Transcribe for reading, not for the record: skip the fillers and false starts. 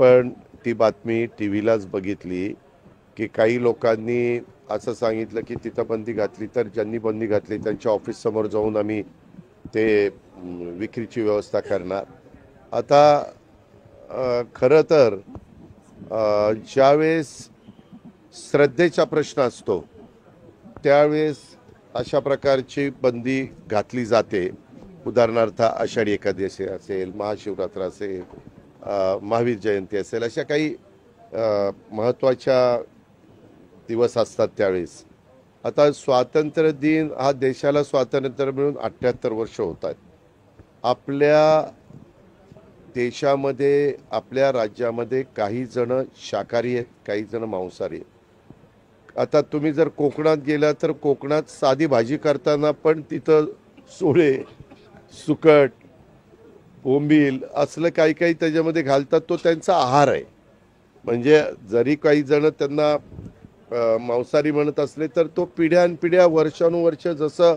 पण ती बातमी टीव्हीलाच बघितली की काही लोकांनी असं सांगितलं की तिथं बंदी घातली तर ज्यांनी बंदी घातली त्यांच्या ऑफिस समोर जाऊन आम्ही ते विक्रीची व्यवस्था करणार. आता खरं तर ज्यावेळेस श्रद्धेचा प्रश्न असतो त्यावेळेस अशा प्रकारची बंदी घातली जाते. उदाहरणार्थ आषाढी एकादशी असेल, महाशिवरात्र असेल, महावीर जयंती असेल, अशा काही महत्त्वाच्या दिवस असतात त्यावेळेस. आता स्वातंत्र्य दिन हा देशाला स्वातंत्र्य मिळून 78 वर्ष होत आहेत. आपल्या देशामध्ये आपल्या राज्यामध्ये काही जण शाकाहारी आहेत, काही जण मांसाहारी आहेत. आता तुम्ही जर कोकणात गेला तर कोकणात साधी भाजी करताना पण तिथं सोळे, सुकट, बोंबील असलं काही काही त्याच्यामध्ये घालतात. तो त्यांचा आहार आहे. म्हणजे जरी काही जण त्यांना मांसाहारी म्हणत असले तर तो पिढ्यानपिढ्या वर्षानुवर्ष जसं